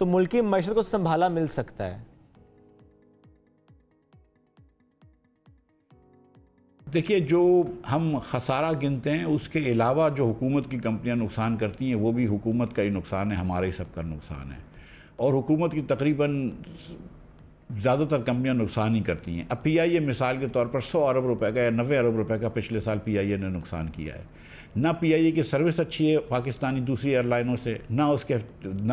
تو ملکی معیشت کو سنبھالا مل سکتا ہے؟ دیکھیے، جو ہم خسارہ گنتے ہیں اس کے علاوہ جو حکومت کی کمپنیاں نقصان کرتی ہیں وہ بھی حکومت کا ہی نقصان ہے، ہمارے ہی سب کا نقصان ہے. اور حکومت کی تقریباً زیادہ تر کمپنیاں نقصان ہی کرتی ہیں. اب پی آئی اے مثال کے طور پر 100 ارب روپے کا یا 90 ارب روپے کا پچھلے سال پی آئی اے نے نقصان کیا ہے. نہ پی آئی اے کی سروس اچھی ہے پاکستانی دوسری ایئر لائنوں سے، نہ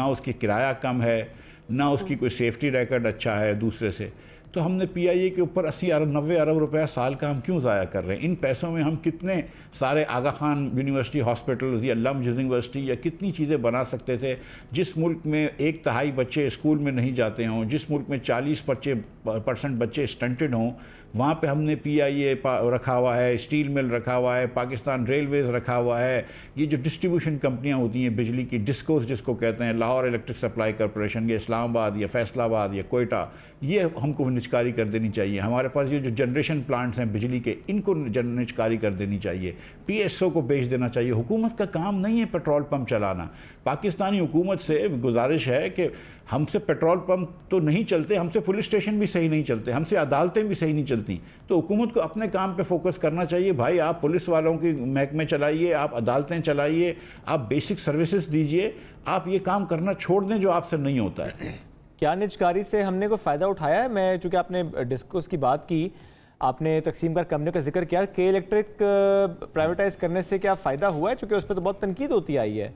اس کی کرایہ کم ہے، نہ اس کی کوئی سیفٹی ریکارڈ اچھا ہے دوسرے سے. تو ہم نے پی آئی اے کے اوپر 80 ارب 90 ارب روپے سال کا ہم کیوں ضائع کر رہے ہیں؟ ان پیسوں میں ہم کتنے سارے آغا خان یونیورسٹی ہاسپٹلز یا علامہ یونیورسٹی یا کتنی چیزیں بنا سکتے تھے. جس ملک میں 1/3 بچے اسکول میں نہیں جاتے ہوں، جس ملک میں 40% بچے اسٹنٹڈ ہوں، وہاں پہ ہم نے پی آئی اے رکھا ہوا ہے، اسٹیل مل رکھا ہوا ہے، پاکستان ریلویز رکھا ہوا ہے. یہ جو ڈسٹریبیوشن کمپنیاں ہوتی ہیں بجلی کی، ڈسکوز جس کو کہتے ہیں، لاہور الیکٹرک سپلائی کارپوریشن یا اسلام آباد یا فیصل آباد یا کوئٹہ، یہ ہم کو نجکاری کر دینی چاہیے. ہمارے پاس یہ جو جنریشن پلانٹس ہیں بجلی کے، ان کو نجکاری کر دینی چاہیے. پی ایس او کو بیچ دینا چاہیے. حکومت کا کام نہیں ہے پیٹرول پمپ چلانا. پاکستانی حکومت سے گزارش ہے کہ ہم سے پیٹرول پمپ تو نہیں چلتے، ہم سے پولیس اسٹیشن بھی صحیح نہیں چلتے، ہم سے عدالتیں بھی صحیح نہیں چلتی. تو حکومت کو اپنے کام پہ فوکس کرنا چاہیے. بھائی آپ پولیس والوں کی محکمے چلائیے، آپ عدالتیں چلائیے، آپ بیسک سروسز دیجئے. آپ یہ کام کرنا چھوڑ دیں جو آپ سے نہیں ہوتا ہے. کیا نجکاری سے ہم نے کوئی فائدہ اٹھایا ہے؟ میں چونکہ آپ نے ڈسکوز کی بات کی، آپ نے تقسیم کار کمپنیوں کا ذکر کیا، کے الیکٹرک پرائیویٹائز کرنے سے کیا فائدہ ہوا ہے؟ چونکہ اس پہ تو بہت تنقید ہوتی آئی ہے.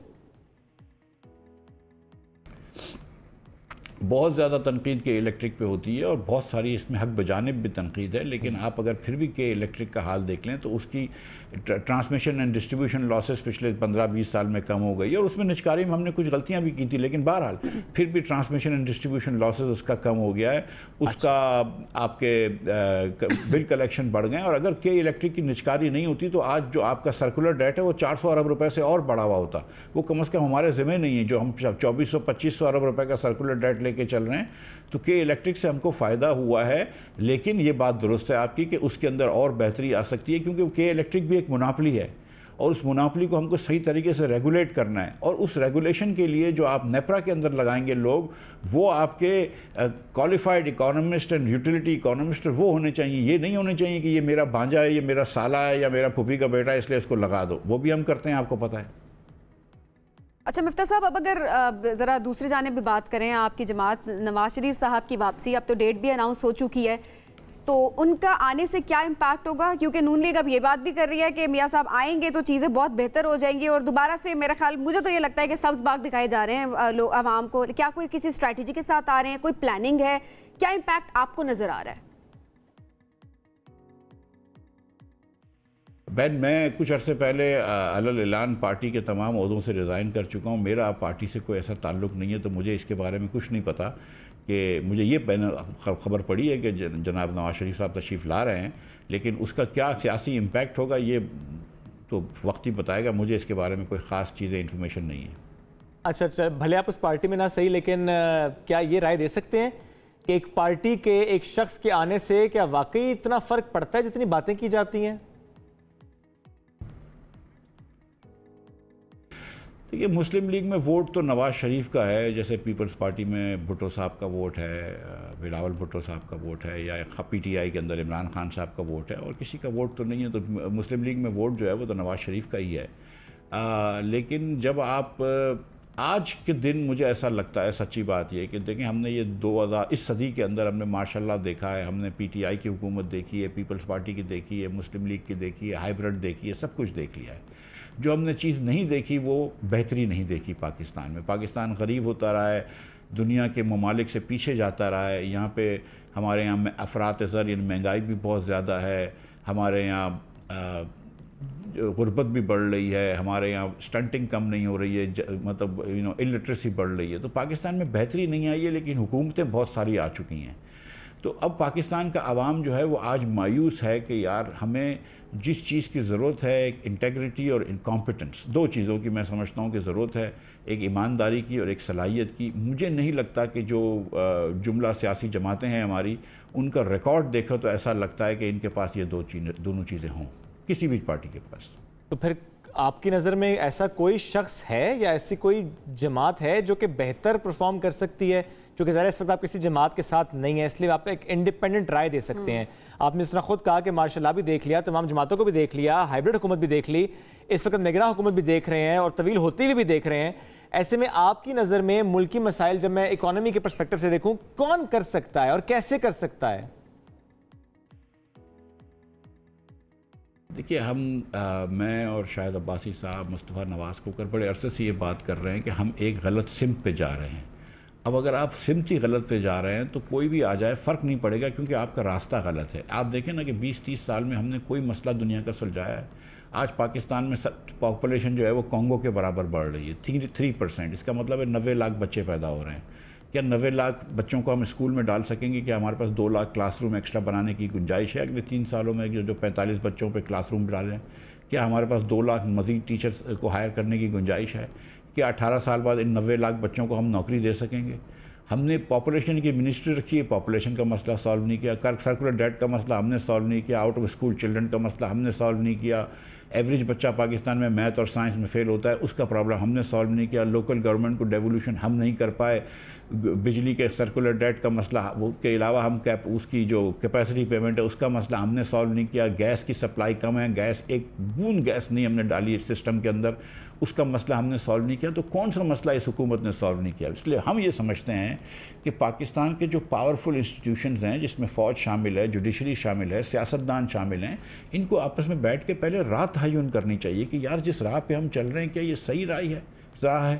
بہت زیادہ تنقید کے الیکٹرک پہ ہوتی ہے اور بہت ساری اس میں حق بجانب بھی تنقید ہے. لیکن آپ اگر پھر بھی کے الیکٹرک کا حال دیکھ لیں تو اس کی ٹرانسمیشن اینڈ ڈسٹریبیوشن لاسز پچھلے 15-20 سال میں کم ہو گئی. اور اس میں نجکاری میں ہم نے کچھ غلطیاں بھی کی تھی، لیکن بہرحال پھر بھی ٹرانسمیشن اینڈ ڈسٹریبیوشن لاسز اس کا کم ہو گیا ہے. اس کا آپ کے بل کلیکشن بڑھ گئے. اور اگر کے الیکٹرک کی نجکاری نہیں ہوتی تو آج جو آپ کا سرکولر ڈیٹ ہے وہ 400 ارب روپے سے اور بڑھا ہوا ہوتا. وہ کم از کم ہمارے ذمہ نہیں ہے جو ہم 2400-2500 ارب روپے کا سرکولر ڈیٹ لے کے چل رہے ہیں. تو کے الیکٹرک سے ہم کو فائدہ ہوا ہے. لیکن یہ بات درست ہے آپ کی کہ اس کے اندر اور بہتری آ سکتی ہے، کیونکہ کے الیکٹرک بھی ایک مناپلی ہے اور اس مناپلی کو ہم کو صحیح طریقے سے ریگولیٹ کرنا ہے. اور اس ریگولیشن کے لیے جو آپ نیپرا کے اندر لگائیں گے لوگ، وہ آپ کے qualified economist and utility economist وہ ہونے چاہیے. یہ نہیں ہونے چاہیے کہ یہ میرا بھانجا ہے، یہ میرا سالہ ہے یا میرا پھوپھی کا بیٹا ہے اس لیے اس کو لگا دو. وہ بھی ہم کرتے ہیں، آپ کو پتہ ہے. اچھا مفتیٰ صاحب، اب اگر ذرا دوسری جانب بھی بات کریں، آپ کی جماعت نواز شریف صاحب کی واپسی، اب تو ڈیٹ بھی اناؤنس ہو چکی ہے، تو ان کا آنے سے کیا امپیکٹ ہوگا؟ کیونکہ نون لیگ اب یہ بات بھی کر رہی ہے کہ میاں صاحب آئیں گے تو چیزیں بہت بہتر ہو جائیں گی، اور دوبارہ سے میرا خیال، مجھے تو یہ لگتا ہے کہ سبز باغ دکھائے جا رہے ہیں عوام کو. کیا کوئی کسی اسٹریٹجی کے ساتھ آ رہے ہیں؟ کوئی پلاننگ ہے؟ کیا امپیکٹ آپ کو نظر آ رہا ہے؟ بہن، میں کچھ عرصے پہلے علل اعلان پارٹی کے تمام عہدوں سے ریزائن کر چکا ہوں. میرا پارٹی سے کوئی ایسا تعلق نہیں ہے، تو مجھے اس کے بارے میں کچھ نہیں پتا. کہ مجھے یہ خبر پڑی ہے کہ جناب نواز شریف صاحب تشریف لا رہے ہیں، لیکن اس کا کیا سیاسی امپیکٹ ہوگا یہ تو وقت ہی بتائے گا. مجھے اس کے بارے میں کوئی خاص چیزیں انفارمیشن نہیں ہے. اچھا، بھلے آپ اس پارٹی میں نہ صحیح، لیکن کیا یہ رائے دے سکتے ہیں کہ ایک پارٹی کے ایک شخص کے آنے سے کیا واقعی اتنا فرق پڑتا ہے جتنی باتیں کی جاتی ہیں؟ یہ مسلم لیگ میں ووٹ تو نواز شریف کا ہے، جیسے پیپلز پارٹی میں بھٹو صاحب کا ووٹ ہے، بلاول بھٹو صاحب کا ووٹ ہے، یا پی ٹی آئی کے اندر عمران خان صاحب کا ووٹ ہے، اور کسی کا ووٹ تو نہیں ہے. تو مسلم لیگ میں ووٹ جو ہے وہ تو نواز شریف کا ہی ہے. لیکن جب آپ آج کے دن، مجھے ایسا لگتا ہے، سچی بات یہ کہ دیکھیں، ہم نے یہ اس صدی کے اندر ہم نے ماشاءاللہ دیکھا ہے. ہم نے پی ٹی آئی کی حکومت دیکھی ہے، پیپلز پارٹی کی دیکھی ہے، مسلم لیگ کی دیکھی ہے، ہائیبرڈ دیکھی ہے، سب کچھ دیکھ لیا ہے. جو ہم نے چیز نہیں دیکھی وہ بہتری نہیں دیکھی پاکستان میں. پاکستان غریب ہوتا رہا ہے، دنیا کے ممالک سے پیچھے جاتا رہا ہے. یہاں پہ ہمارے یہاں میں افراط زر، یعنی مہنگائی بھی بہت زیادہ ہے. ہمارے یہاں غربت بھی بڑھ رہی ہے. ہمارے یہاں سٹنٹنگ کم نہیں ہو رہی ہے، مطلب الٹریسی بڑھ رہی ہے. تو پاکستان میں بہتری نہیں آئی ہے، لیکن حکومتیں بہت ساری آ چکی ہیں. تو اب پاکستان کا عوام جو ہے وہ آج مایوس ہے کہ یار ہمیں جس چیز کی ضرورت ہے، ایک انٹیگریٹی اور کمپیٹنس، دو چیزوں کی میں سمجھتا ہوں کہ ضرورت ہے، ایک ایمانداری کی اور ایک صلاحیت کی. مجھے نہیں لگتا کہ جو جملہ سیاسی جماعتیں ہیں ہماری، ان کا ریکارڈ دیکھا تو ایسا لگتا ہے کہ ان کے پاس یہ دونوں چیزیں ہوں، کسی بھی پارٹی کے پاس. تو پھر آپ کی نظر میں ایسا کوئی شخص ہے یا ایسی کوئی جماعت ہے جو کہ بہتر پرفارم کر سکتی ہے؟ کیونکہ ظاہر اس وقت آپ کسی جماعت کے ساتھ نہیں ہیں، اس لیے آپ ایک انڈیپینڈنٹ رائے دے سکتے ہیں. آپ نے اس طرح خود کہا کہ ماشاء اللہ بھی دیکھ لیا، تمام جماعتوں کو بھی دیکھ لیا، ہائبرڈ حکومت بھی دیکھ لی، اس وقت نگراں حکومت بھی دیکھ رہے ہیں اور طویل ہوتی ہوئی بھی دیکھ رہے ہیں. ایسے میں آپ کی نظر میں ملکی مسائل جب میں اکانومی کے پرسپیکٹو سے دیکھوں، کون کر سکتا ہے اور کیسے کر سکتا ہے؟ دیکھیے، میں اور شاہد عباسی صاحب، مصطفیٰ نواز کوکر بڑے عرصے سے یہ بات کر رہے ہیں کہ ہم ایک غلط سمت پہ جا رہے ہیں. اب اگر آپ سمت ہی غلط پہ جا رہے ہیں تو کوئی بھی آ جائے فرق نہیں پڑے گا، کیونکہ آپ کا راستہ غلط ہے. آپ دیکھیں نا کہ 20-30 سال میں ہم نے کوئی مسئلہ دنیا کا سلجھایا ہے. آج پاکستان میں پاپولیشن جو ہے وہ کانگو کے برابر بڑھ رہی ہے، 3%. اس کا مطلب ہے 90 لاکھ بچے پیدا ہو رہے ہیں. کیا 90 لاکھ بچوں کو ہم اسکول میں ڈال سکیں گے؟ کیا ہمارے پاس 2 لاکھ کلاس روم ایکسٹرا بنانے کی گنجائش ہے اگلے 3 سالوں میں جو 45 بچوں پہ کلاس روم ڈالیں؟ کیا ہمارے پاس 2 لاکھ مزید ٹیچرز کو ہائر کرنے کی گنجائش ہے؟ کیا 18 سال بعد ان 90 لاکھ بچوں کو ہم نوکری دے سکیں گے؟ ہم نے پاپولیشن کی منسٹری رکھی ہے، پاپولیشن کا مسئلہ سالو نہیں کیا. سرکولر ڈیٹ کا مسئلہ ہم نے سالو نہیں کیا. آؤٹ آف اسکول چلڈرن کا مسئلہ ہم نے سالو نہیں کیا. ایوریج بچہ پاکستان میں میتھ اور سائنس میں فیل ہوتا ہے، اس کا پرابلم ہم نے سالو نہیں کیا. لوکل گورنمنٹ کو ڈیولوشن ہم نہیں کر پائے. بجلی کے سرکولر ڈیٹ کا مسئلہ، وہ کے علاوہ ہم اس کی جو کیپیسٹی پیمنٹ ہے اس کا مسئلہ ہم نے سالو نہیں کیا. گیس کی سپلائی کم ہے، گیس ایک بوند گیس نہیں ہم نے ڈالی سسٹم کے اندر، اس کا مسئلہ ہم نے سالو نہیں کیا. تو کون سا مسئلہ اس حکومت نے سالو نہیں کیا؟ اس لیے ہم یہ سمجھتے ہیں کہ پاکستان کے جو پاورفل انسٹیٹیوشنز ہیں، جس میں فوج شامل ہے، جوڈیشری شامل ہے، سیاستدان شامل ہیں، ان کو آپس میں بیٹھ کے پہلے راہ تعین کرنی چاہیے کہ یار جس راہ پہ ہم چل رہے ہیں کیا یہ صحیح راہ ہے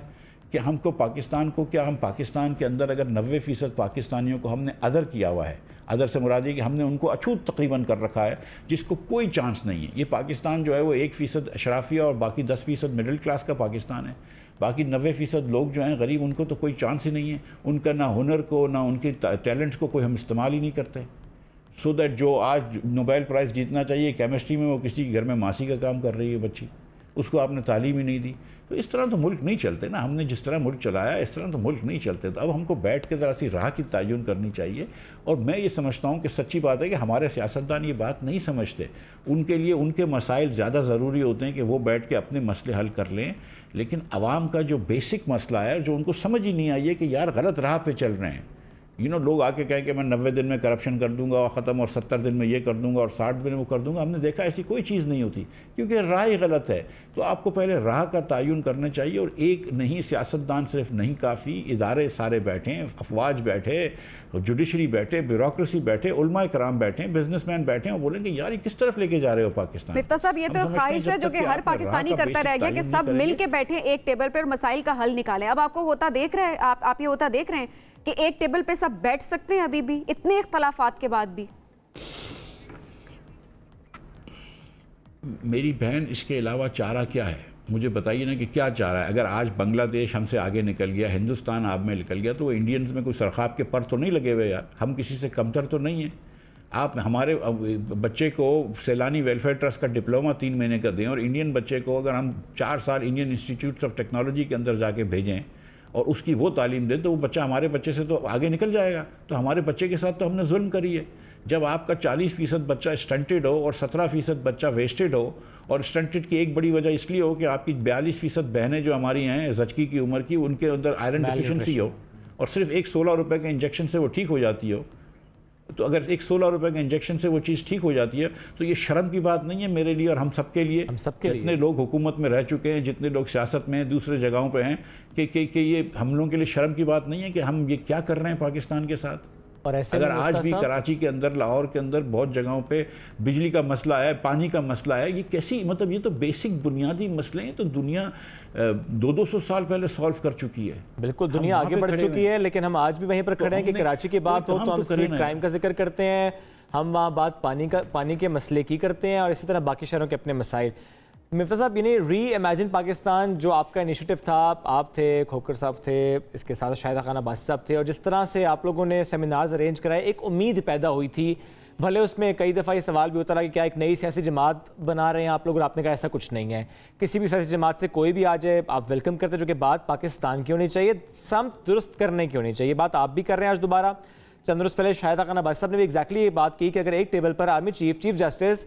کہ ہم کو پاکستان کو، کیا ہم پاکستان کے اندر اگر 90% پاکستانیوں کو ہم نے ادر کیا ہوا ہے، ادر سے مراد یہ کہ ہم نے ان کو اچھوت تقریباً کر رکھا ہے جس کو کوئی چانس نہیں ہے. یہ پاکستان جو ہے وہ 1% اشرافیہ اور باقی 10% مڈل کلاس کا پاکستان ہے. باقی 90% لوگ جو ہیں غریب، ان کو تو کوئی چانس ہی نہیں ہے. ان کا نہ ہنر کو، نہ ان کے ٹیلنٹس کو کوئی ہم استعمال ہی نہیں کرتے. سو دیٹ جو آج نوبیل پرائز جیتنا چاہیے کیمسٹری میں، وہ کسی گھر میں ماسی کا کام کر رہی ہے بچی، اس کو آپ نے تعلیم ہی نہیں دی. تو اس طرح تو ملک نہیں چلتے نا. ہم نے جس طرح ملک چلایا اس طرح تو ملک نہیں چلتے. تو اب ہم کو بیٹھ کے ذرا سی راہ کی تعین کرنی چاہیے. اور میں یہ سمجھتا ہوں کہ سچی بات ہے کہ ہمارے سیاستدان یہ بات نہیں سمجھتے. ان کے لیے ان کے مسائل زیادہ ضروری ہوتے ہیں کہ وہ بیٹھ کے اپنے مسئلے حل کر لیں. لیکن عوام کا جو بیسک مسئلہ ہے، جو ان کو سمجھ ہی نہیں آئی ہے کہ یار غلط راہ پہ چل رہے ہیں. لوگ آ کے کہیں کہ میں 90 دن میں کرپشن کر دوں گا اور ختم، اور 70 دن میں یہ کر دوں گا اور 60 دن میں وہ کر دوں گا. ہم نے دیکھا ایسی کوئی چیز نہیں ہوتی، کیونکہ راہ ہی غلط ہے. تو آپ کو پہلے راہ کا تعین کرنا چاہیے. اور ایک نہیں، سیاستدان صرف نہیں کافی، ادارے سارے بیٹھیں، افواج بیٹھے، جوڈیشری بیٹھے، بیوروکریسی بیٹھے، علماء کرام بیٹھیں، بزنس مین بیٹھیں اور بولیں کہ یار یہ کس طرف لے کے جا رہے ہو پاکستان. مفتاح صاحب، یہ تو خواہش ہے جو کہ ہر پاکستانی کرتا رہ گیا کہ سب مل کے بیٹھیں ایک ٹیبل پر مسائل کا حل نکالیں. اب آپ کو ہوتا دیکھ رہے ہیں، آپ یہ ہوتا دیکھ رہے ہیں کہ ایک ٹیبل پہ سب بیٹھ سکتے ہیں ابھی بھی اتنے اختلافات کے بعد بھی؟ میری بہن، اس کے علاوہ چارہ کیا ہے؟ مجھے بتائیے نا کہ کیا چارہ ہے. اگر آج بنگلہ دیش ہم سے آگے نکل گیا، ہندوستان آپ میں نکل گیا، تو وہ انڈینز میں کوئی سرخاب کے پر تو نہیں لگے ہوئے یار. ہم کسی سے کمتر تو نہیں ہیں. آپ ہمارے بچے کو سیلانی ویلفیئر ٹرسٹ کا ڈپلومہ 3 مہینے کا دیں، اور انڈین بچے کو اگر ہم 4 سال انڈین انسٹیٹیوٹس آف ٹیکنالوجی کے اندر جا کے بھیجیں اور اس کی وہ تعلیم دیں، تو وہ بچہ ہمارے بچے سے تو آگے نکل جائے گا. تو ہمارے بچے کے ساتھ تو ہم نے ظلم کری ہے. جب آپ کا 40% بچہ اسٹنٹڈ ہو اور 17% بچہ ویسٹڈ ہو، اور اسٹنٹڈ کی ایک بڑی وجہ اس لیے ہو کہ آپ کی 42% بہنیں جو ہماری ہیں زچگی کی عمر کی، ان کے اندر آئرن ڈیفیشنسی ہو، اور صرف ایک 16 روپے کے انجیکشن سے وہ ٹھیک ہو جاتی ہو. تو اگر ایک 16 روپے کے انجیکشن سے وہ چیز ٹھیک ہو جاتی ہے تو یہ شرم کی بات نہیں ہے میرے لیے اور ہم سب کے لیے. جتنے لوگ حکومت میں رہ چکے ہیں، جتنے لوگ سیاست میں ہیں، دوسرے جگہوں پہ ہیں، کہ یہ ہم لوگوں کے لیے شرم کی بات نہیں ہے کہ ہم یہ کیا کر رہے ہیں پاکستان کے ساتھ. اور اگر آج بھی کراچی کے اندر، لاہور کے اندر بہت جگہوں پہ بجلی کا مسئلہ ہے، پانی کا مسئلہ ہے، یہ کیسی، مطلب یہ تو بیسک بنیادی مسئلے ہیں. تو دنیا 200 سال پہلے سولو کر چکی ہے. بالکل دنیا آگے بڑھ چکی ہے، لیکن ہم آج بھی وہیں پر کھڑے ہیں کہ کراچی کی بات ہو تو ہم اسٹریٹ کرائم کا ذکر کرتے ہیں، ہم وہاں بات پانی کے مسئلے کی کرتے ہیں، اور اسی طرح باقی شہروں کے اپنے مسائل. مفتاح صاحب، یعنی ری امیجن پاکستان جو آپ کا انیشیٹو تھا، آپ تھے، کھوکر صاحب تھے، اس کے ساتھ شاہدہ خان عباسی صاحب تھے، اور جس طرح سے آپ لوگوں نے سیمینارز ارینج کرائے، ایک امید پیدا ہوئی تھی. بھلے اس میں کئی دفعہ یہ سوال بھی ہوتا رہا کہ کیا ایک نئی سیاسی جماعت بنا رہے ہیں آپ لوگ، اور آپ نے کہا ایسا کچھ نہیں ہے. کسی بھی سیاسی جماعت سے کوئی بھی آ جائے آپ ویلکم کرتے، جو کہ بات پاکستان کی ہونی چاہیے، سمت درست کرنے کی ہونی چاہیے. بات آپ بھی کر رہے ہیں آج دوبارہ. چند روز پہلے شاہدہ خان عباسی صاحب نے بھی ایگزیکٹلی یہ بات کی کہ اگر ایک ٹیبل پر آرمی چیف جسٹس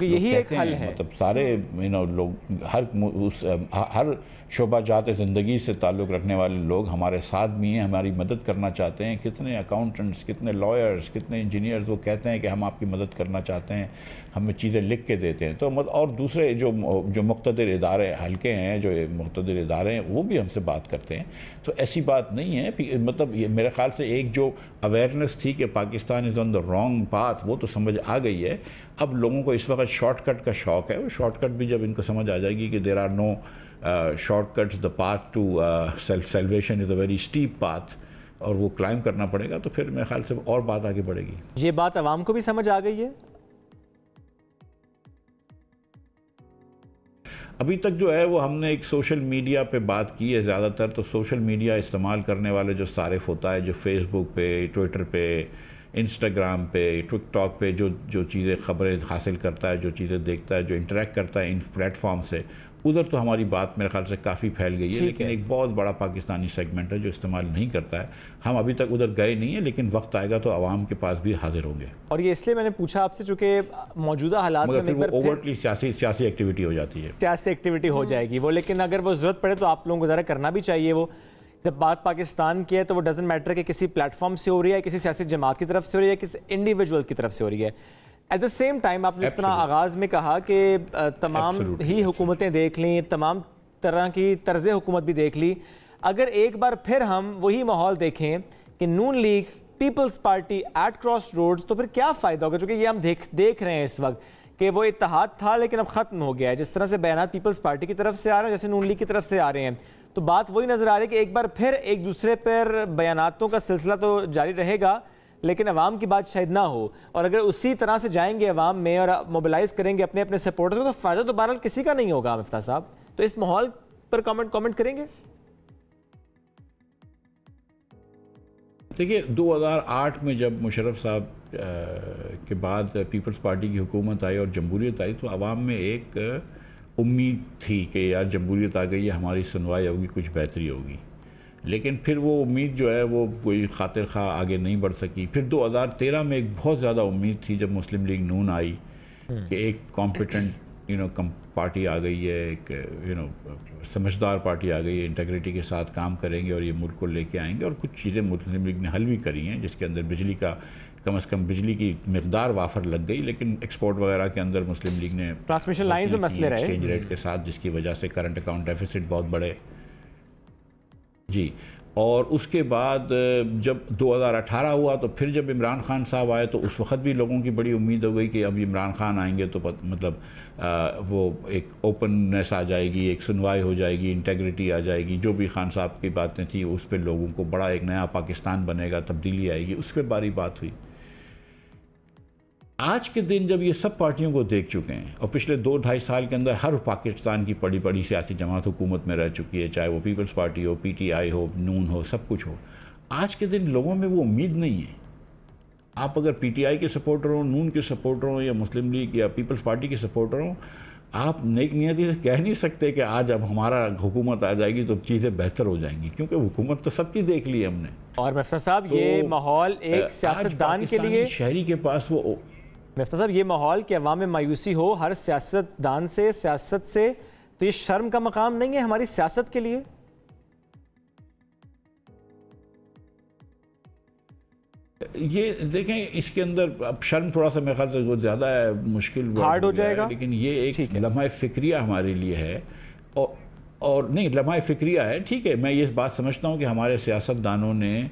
یہی ایک حل ہے۔ مطلب سارے لوگ ہر شعبہ جات زندگی سے تعلق رکھنے والے لوگ ہمارے ساتھ بھی ہیں، ہماری مدد کرنا چاہتے ہیں۔ کتنے اکاؤنٹنٹس، کتنے لائرز، کتنے انجینئرز وہ کہتے ہیں کہ ہم آپ کی مدد کرنا چاہتے ہیں، ہمیں چیزیں لکھ کے دیتے ہیں۔ تو اور دوسرے جو مقتدر ادارے حلقے ہیں، جو مقتدر ادارے ہیں، وہ بھی ہم سے بات کرتے ہیں۔ تو ایسی بات نہیں ہے، مطلب یہ میرے خیال سے ایک جو اویئرنیس تھی کہ پاکستان از آن دا رانگ پاتھ، وہ تو سمجھ آ گئی ہے۔ اب لوگوں کو اس وقت شارٹ کٹ کا شوق ہے، وہ شارٹ کٹ بھی جب ان کو سمجھ آ جائے گی کہ there are no shortcuts, the path to salvation is a very steep path, اور وہ کلائم کرنا پڑے گا، تو پھر میرے خیال سے اور بات آگے بڑھے گی۔ یہ بات عوام کو بھی سمجھ آ گئی ہے؟ ابھی تک جو ہے وہ ہم نے ایک سوشل میڈیا پہ بات کی ہے زیادہ تر، تو سوشل میڈیا استعمال کرنے والے جو صارف ہوتا ہے، جو فیس بک پہ، ٹویٹر پہ، انسٹاگرام پہ، ٹک ٹاک پہ جو چیزیں خبریں حاصل کرتا ہے، جو چیزیں دیکھتا ہے، جو انٹریکٹ کرتا ہے ان پلیٹ فارم سے، ادھر تو ہماری بات میرے خیال سے کافی پھیل گئی ہے، لیکن ایک بہت بڑا پاکستانی سیگمنٹ ہے جو استعمال نہیں کرتا ہے۔ ہم ابھی تک ادھر گئے نہیں ہیں، لیکن وقت آئے گا تو عوام کے پاس بھی حاضر ہوں گے۔ اور یہ اس لیے میں نے پوچھا آپ سے، چونکہ موجودہ حالات میں مگر پھر وہ اوورٹلی سیاسی ایکٹیویٹی ہو جاتی ہے، سیاسی ایکٹیویٹی ہو جائے گی وہ، لیکن اگر وہ ضرورت پڑے تو آپ لوگوں کو ذرا کرنا بھی چاہیے۔ وہ جب بات پاکستان کی ہے تو وہ ڈزنٹ میٹر کہ کسی پلیٹ فارم سے ہو رہی ہے، کسی سیاسی جماعت کی طرف سے ہو رہی ہے، کسی انڈیویجول کی طرف سے ہو رہی ہے۔ ایٹ دا سیم ٹائم آپ نے اس طرح آغاز میں کہا کہ تمام ہی حکومتیں دیکھ لیں، تمام طرح کی طرز حکومت بھی دیکھ لی، اگر ایک بار پھر ہم وہی ماحول دیکھیں کہ نون league, people's party at crossroads, تو پھر کیا فائدہ ہوگا؟ چونکہ یہ ہم دیکھ رہے ہیں اس وقت کہ وہ اتحاد تھا لیکن اب ختم ہو گیا ہے۔ جس طرح سے بیانات پیپلز پارٹی کی طرف سے آ رہے ہیں، جیسے نون لیگ کی طرف سے آ رہے ہیں، تو بات وہی نظر آ رہی ہے کہ ایک بار پھر ایک دوسرے پر بیاناتوں کا سلسلہ تو جاری رہے گا، لیکن عوام کی بات شاید نہ ہو۔ اور اگر اسی طرح سے جائیں گے عوام میں اور موبلائز کریں گے اپنے سپورٹرز کو، تو فائدہ تو بہرحال کسی کا نہیں ہوگا۔ مفتاح صاحب تو اس ماحول پر کامنٹ کریں گے؟ دیکھیے 2008 میں جب مشرف صاحب کے بعد پیپلز پارٹی کی حکومت آئی اور جمہوریت آئی، تو عوام میں ایک امید تھی کہ یار جمہوریت آ گئی ہے، ہماری سنوائی ہوگی، کچھ بہتری ہوگی، لیکن پھر وہ امید جو ہے وہ کوئی خاطر خواہ آگے نہیں بڑھ سکی۔ پھر 2013 میں ایک بہت زیادہ امید تھی جب مسلم لیگ نون آئی کہ ایک کمپیٹنٹ پارٹی آ گئی ہے، ایک سمجھدار پارٹی آ گئی ہے، انٹیگریٹی کے ساتھ کام کریں گے اور یہ ملک کو لے کے آئیں گے، اور کچھ چیزیں مسلم لیگ نے حل بھی کری ہیں، جس کے اندر بجلی کا کم از کم بجلی کی مقدار وافر لگ گئی، لیکن ایکسپورٹ وغیرہ کے اندر مسلم لیگ نے ٹرانسمیشن لائنز میں مسئلے رہے ایکسچینج ریٹ کے ساتھ، جس کی وجہ سے کرنٹ اکاؤنٹ ڈیفیسٹ بہت بڑھے جی۔ اور اس کے بعد جب 2018 ہوا تو پھر جب عمران خان صاحب آئے تو اس وقت بھی لوگوں کی بڑی امید ہو گئی کہ اب عمران خان آئیں گے تو مطلب وہ ایک اوپننیس آ جائے گی، ایک سنوائی ہو جائے گی، انٹیگریٹی آ جائے گی، جو بھی خان صاحب کی باتیں تھیں اس پہ لوگوں کو بڑا ایک نیا پاکستان بنے گا، تبدیلی آئے گی، اس پہ باری بات ہوئی۔ آج کے دن جب یہ سب پارٹیوں کو دیکھ چکے ہیں اور پچھلے 2-2.5 سال کے اندر ہر پاکستان کی بڑی سیاسی جماعت حکومت میں رہ چکی ہے، چاہے وہ پیپلز پارٹی ہو، پی ٹی آئی ہو، نون ہو، سب کچھ ہو، آج کے دن لوگوں میں وہ امید نہیں ہے۔ آپ اگر پی ٹی آئی کے سپورٹر ہوں، نون کے سپورٹر ہوں، یا مسلم لیگ یا پیپلز پارٹی کے سپورٹر ہوں، آپ نیک نیتی سے کہہ نہیں سکتے کہ آج اب ہمارا حکومت آ جائے گی تو چیزیں بہتر ہو جائیں گی، کیونکہ حکومت تو سب کی دیکھ لی ہم نے۔ اور مفتاح صاحب یہ ماحول ایک سیاستدان کے لیے، شہری کے پاس وہ مفتاح صاحب یہ ماحول کہ عوام میں مایوسی ہو ہر سیاستدان سے، سیاست سے، تو یہ شرم کا مقام نہیں ہے ہماری سیاست کے لیے؟ یہ دیکھیں اس کے اندر اب شرم تھوڑا سا میرے خیال سے بہت زیادہ ہے، مشکل ہارڈ ہو جائے گا، لیکن یہ ایک لمحہ فکریہ ہمارے لیے ہے، اور نہیں لمحہ فکریہ ہے، ٹھیک ہے، میں یہ بات سمجھتا ہوں کہ ہمارے سیاستدانوں نے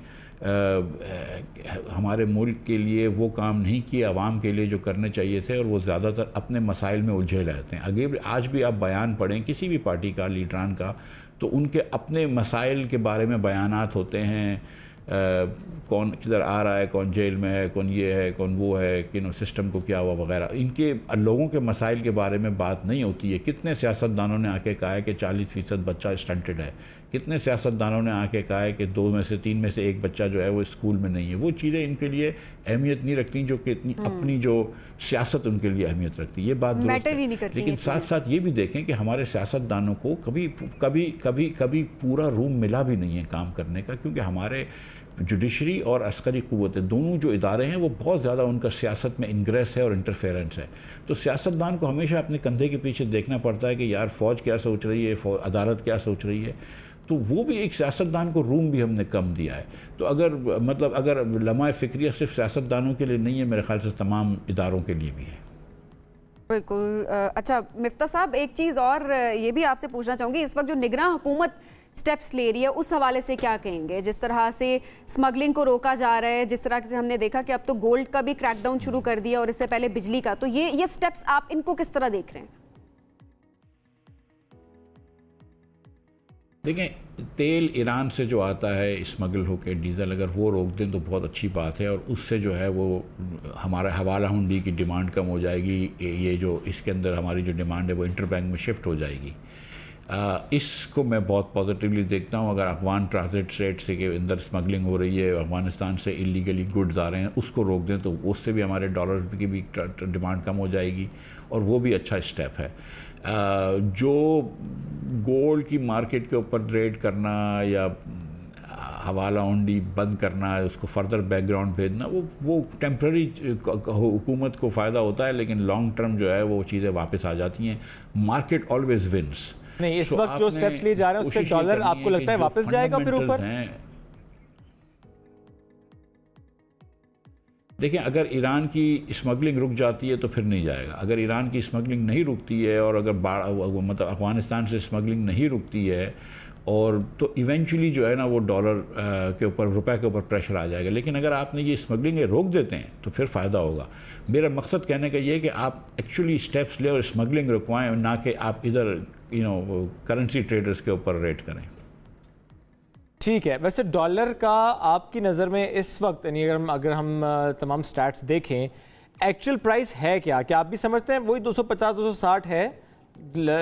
ہمارے ملک کے لیے وہ کام نہیں کیے عوام کے لیے جو کرنے چاہیے تھے، اور وہ زیادہ تر اپنے مسائل میں الجھے رہتے ہیں۔ آج بھی آپ بیان پڑھیں کسی بھی پارٹی کا، لیڈران کا، تو ان کے اپنے مسائل کے بارے میں بیانات ہوتے ہیں، کون کدھر آ رہا ہے، کون جیل میں ہے، کون یہ ہے، کون وہ ہے، سسٹم کو کیا ہوا وغیرہ، ان کے لوگوں کے مسائل کے بارے میں بات نہیں ہوتی ہے۔ کتنے سیاستدانوں نے آ کے کہا ہے کہ 40% بچہ اسٹنٹڈ ہے، کتنے سیاستدانوں نے آ کے کہا ہے کہ 2 میں سے 3 میں سے ایک بچہ جو ہے وہ اسکول میں نہیں ہے. وہ چیزیں ان کے لیے اہمیت نہیں رکھتی جو کہ اتنی اپنی جو سیاست ان کے لیے اہمیت رکھتی ہے. یہ بات درست ہے, لیکن ساتھ ساتھ یہ بھی دیکھیں کہ ہمارے سیاستدانوں کو کبھی پورا روم ملا بھی نہیں ہے کام کرنے کا, کیونکہ ہمارے جوڈیشری اور عسکری قوتیں دونوں جو ادارے ہیں وہ بہت زیادہ ان کا سیاست میں انگریس ہے اور انٹرفیرنس ہے. تو سیاستدان کو ہمیشہ اپنے کندھے کے پیچھے دیکھنا پڑتا ہے کہ یار فوج کیا سوچ رہی ہے, عدالت کیا سوچ رہی ہے. تو وہ بھی ایک سیاستدان کو روم بھی ہم نے کم دیا ہے. تو اگر لمحہ فکریہ صرف سیاستدانوں کے لیے نہیں ہے, میرے خیال سے تمام اداروں کے لیے بھی ہے. بالکل. اچھا مفتاح صاحب, ایک چیز اور یہ بھی آپ سے پوچھنا چاہوں گی, اس وقت جو نگراں حکومت سٹیپس لے رہی ہے اس حوالے سے کیا کہیں گے؟ جس طرح سے اسمگلنگ کو روکا جا رہا ہے, جس طرح سے ہم نے دیکھا کہ اب تو گولڈ کا بھی کریک ڈاؤن شروع کر دیا اور اس سے پہلے بجلی کا, تو یہ سٹیپس آپ ان کو کس طرح دیکھ رہے ہیں؟ دیکھیں, تیل ایران سے جو آتا ہے اسمگل ہو کے, ڈیزل, اگر وہ روک دیں تو بہت اچھی بات ہے, اور اس سے جو ہے وہ ہمارا حوالہ ہنڈی کی ڈیمانڈ کم ہو جائے گی. یہ جو اس کے اندر ہماری جو ڈیمانڈ ہے وہ انٹر بینک میں شفٹ ہو جائے گی. اس کو میں بہت پازیٹیولی دیکھتا ہوں. اگر افغان ٹرانزٹ ریٹ سے کے اندر اسمگلنگ ہو رہی ہے, افغانستان سے ایلیگلی گڈز آ رہے ہیں, اس کو روک دیں تو اس سے بھی ہمارے ڈالرز کی بھی ڈیمانڈ کم ہو جائے گی, اور وہ بھی اچھا اسٹیپ ہے. جو گولڈ کی مارکیٹ کے اوپر ریڈ کرنا یا حوالہ ہنڈی بند کرنا, اس کو فردر بیک گراؤنڈ بھیجنا, وہ ٹیمپرری حکومت کو فائدہ ہوتا ہے, لیکن لانگ ٹرم جو ہے وہ چیزیں واپس آ جاتی ہیں. Market always wins. نہیں, اس وقت جو سٹیپس لیے جا رہے ہیں اس سے ڈالر آپ کو لگتا ہے واپس جائے گا پھر اوپر؟ دیکھیں, اگر ایران کی اسمگلنگ رک جاتی ہے تو پھر نہیں جائے گا. اگر ایران کی اسمگلنگ نہیں رکتی ہے, اور اگر مطلب افغانستان سے اسمگلنگ نہیں رکتی ہے, اور تو ایونچولی جو ہے نا وہ ڈالر کے اوپر, روپے کے اوپر پریشر آ جائے گا. لیکن اگر آپ نے یہ اسمگلنگ روک دیتے ہیں تو پھر فائدہ ہوگا. میرا مقصد کہنے کا یہ ہے کہ آپ ایکچولی اسٹیپس لیں اور اسمگلنگ رکوائیں, نہ کہ آپ ادھر کرنسی ٹریڈرز کے اوپر ریٹ کریں. ٹھیک ہے. ویسے ڈالر کا آپ کی نظر میں اس وقت, یعنی اگر ہم تمام سٹیٹس دیکھیں, ایکچوئل پرائس ہے کیا آپ بھی سمجھتے ہیں وہی 250-260 ہے,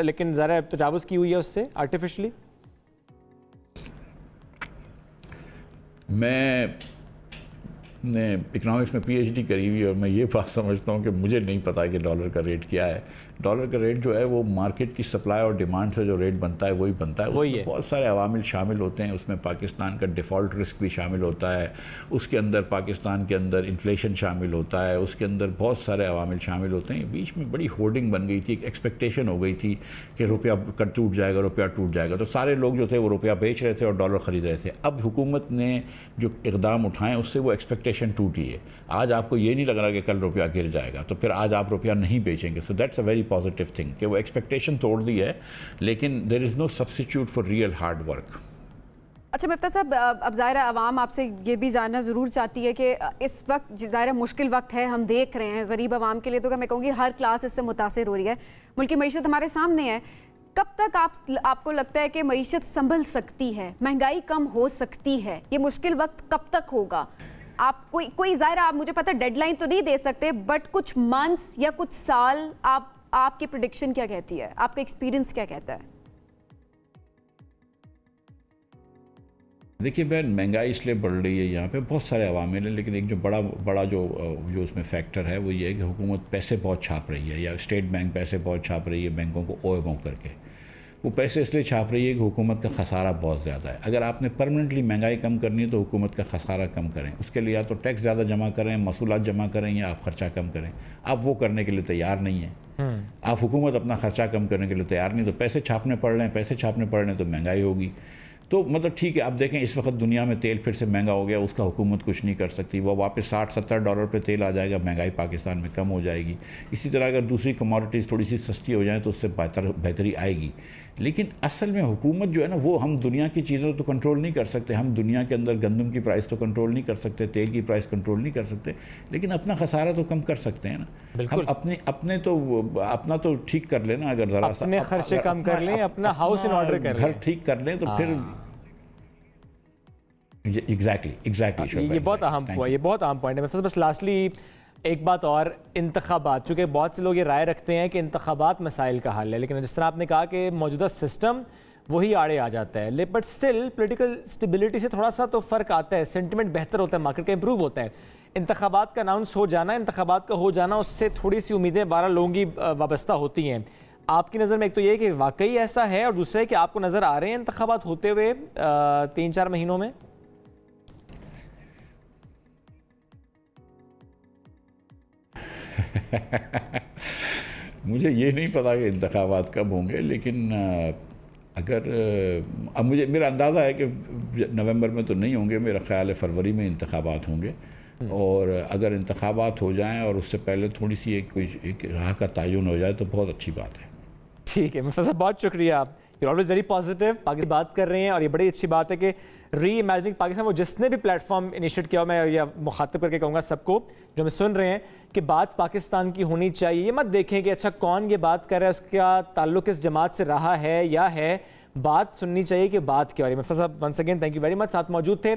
لیکن ذرا تجاوز کی ہوئی ہے اس سے آرٹیفیشلی؟ میں نے اکنامکس میں پی ایچ ڈی کری ہوئی, اور میں یہ بات سمجھتا ہوں کہ مجھے نہیں پتا کہ ڈالر کا ریٹ کیا ہے. ڈالر کا ریٹ جو ہے وہ مارکیٹ کی سپلائی اور ڈیمانڈ سے جو ریٹ بنتا ہے وہی بنتا ہے. اس میں بہت سارے عوامل شامل ہوتے ہیں. اس میں پاکستان کا ڈیفالٹ رسک بھی شامل ہوتا ہے, اس کے اندر پاکستان کے اندر انفلیشن شامل ہوتا ہے, اس کے اندر بہت سارے عوامل شامل ہوتے ہیں. بیچ میں بڑی ہورڈنگ بن گئی تھی, ایک ایکسپیکٹیشن ہو گئی تھی کہ روپیہ ٹوٹ جائے گا, روپیہ ٹوٹ جائے گا, تو سارے لوگ جو تھے وہ روپیہ بیچ رہے تھے اور ڈالر خرید رہے تھے. اب حکومت نے جو اقدام اٹھائے اس سے وہ ایکسپیکٹیشن ٹوٹی ہے. آج آپ کو یہ نہیں لگ رہا کہ کل روپیہ گر جائے گا, تو پھر آج آپ روپیہ نہیں بیچیں گے. So that's a very positive thing کہ وہ ایکسپیکٹیشن توڑ دی ہے, لیکن there is no substitute for real hard work. اچھا مفتاح صاحب, اب ظاہر عوام آپ سے یہ بھی جاننا ضرور چاہتی ہے کہ اس وقت ظاہر مشکل وقت ہے, ہم دیکھ رہے ہیں غریب عوام کے لیے, تو میں کہوں گی ہر کلاس اس سے متاثر ہو رہی ہے. ملکی معیشت ہمارے سامنے ہے. کب تک آپ کو لگتا ہے کہ معیشت سنبھل سکتی ہے, مہنگائی کم ہو سکتی ہے؟ یہ مشکل وقت کب تک ہوگا؟ آپ کوئی ظاہر آپ مجھے پتہ ڈیڈ لائن تو نہیں دے سکتے, بٹ کچھ منتھس یا کچھ سال آپ کی پریڈکشن کیا کہتی ہے, آپ کا ایکسپیرینس کیا کہتا ہے؟ دیکھیے بہن, مہنگائی اس لیے بڑھ رہی ہے یہاں پہ بہت سارے عوامل ہیں, لیکن ایک جو بڑا جو اس میں فیکٹر ہے وہ یہ ہے کہ حکومت پیسے بہت چھاپ رہی ہے, یا اسٹیٹ بینک پیسے بہت چھاپ رہی ہے بینکوں کو او ایم او کر کے. وہ پیسے اس لیے چھاپ رہی ہے کہ حکومت کا خسارہ بہت زیادہ ہے. اگر آپ نے پرمننٹلی مہنگائی کم کرنی ہے تو حکومت کا خسارہ کم کریں. اس کے لیے یا تو ٹیکس زیادہ جمع کریں, محصولات جمع کریں, یا آپ خرچہ کم کریں. آپ وہ کرنے کے لیے تیار نہیں ہیں. آپ حکومت اپنا خرچہ کم کرنے کے لیے تیار نہیں, تو پیسے چھاپنے پڑ رہے ہیں. پیسے چھاپنے پڑ رہے ہیں تو مہنگائی ہوگی. تو مطلب ٹھیک ہے, آپ دیکھیں اس وقت دنیا میں تیل پھر سے مہنگا ہو گیا, اس کا حکومت کچھ نہیں کر سکتی. وہ واپس $60-70 پہ تیل آ جائے گا, مہنگائی پاکستان میں کم ہو جائے گی. اسی طرح اگر دوسری کموڈٹیز تھوڑی سی سستی ہو جائیں تو اس سے بہتری آئے گی. لیکن اصل میں حکومت جو ہے نا, وہ ہم دنیا کی چیزوں تو کنٹرول نہیں کر سکتے. ہم دنیا کے اندر گندم کی پرائس تو کنٹرول نہیں کر سکتے, تیل کی پرائس کنٹرول نہیں کر سکتے, لیکن اپنا خسارہ تو کم کر سکتے ہیں نا. ہم اپنا تو ٹھیک کر لیں نا, اگر ذرا سا اپنے خرچے کم کر لیں, اپنا ہاؤس ان آرڈر کر لیں, گھر ٹھیک کر لیں, تو پھر ایگزیکٹلی یہ بہت اہم ہوا, یہ بہت اہم پوائنٹ ہے. بس لاسٹلی ایک بات اور, انتخابات, چونکہ بہت سے لوگ یہ رائے رکھتے ہیں کہ انتخابات مسائل کا حل ہے, لیکن جس طرح آپ نے کہا کہ موجودہ سسٹم وہی آڑے آ جاتا ہے. بٹ سٹل پولیٹیکل اسٹیبلٹی سے تھوڑا سا تو فرق آتا ہے, سینٹیمنٹ بہتر ہوتا ہے, مارکیٹ کا امپروو ہوتا ہے. انتخابات کا اناؤنس ہو جانا, انتخابات کا ہو جانا, اس سے تھوڑی سی امیدیں 12 لوگوں کی وابستہ ہوتی ہیں. آپ کی نظر میں ایک تو یہ ہے کہ واقعی ایسا ہے, اور دوسرا ہے کہ آپ کو نظر آ رہے ہیں انتخابات ہوتے ہوئے 3-4 مہینوں میں؟ مجھے یہ نہیں پتا کہ انتخابات کب ہوں گے, لیکن اگر اب میرا اندازہ ہے کہ نومبر میں تو نہیں ہوں گے, میرا خیال ہے فروری میں انتخابات ہوں گے. اور اگر انتخابات ہو جائیں اور اس سے پہلے تھوڑی سی ایک راہ کا تعین ہو جائے تو بہت اچھی بات ہے. ٹھیک ہے مفتی صاحب, بہت شکریہ. You always very positive. Pakistan بات کر رہے ہیں اور یہ بڑی اچھی بات ہے کہ ری امیجننگ پاکستان, وہ جس نے بھی پلیٹ فارم انیشیٹ کیا, میں یہ مخاطب کر کے کہوں گا سب کو جو ہمیں سن رہے ہیں کہ بات پاکستان کی ہونی چاہیے. یہ مت دیکھیں کہ اچھا کون یہ بات کر رہا ہے, اس کا تعلق کس جماعت سے رہا ہے یا ہے, بات سننی چاہیے کہ بات کیا ہو رہی ہے. مفتی صاحب once again thank you very much, ساتھ موجود تھے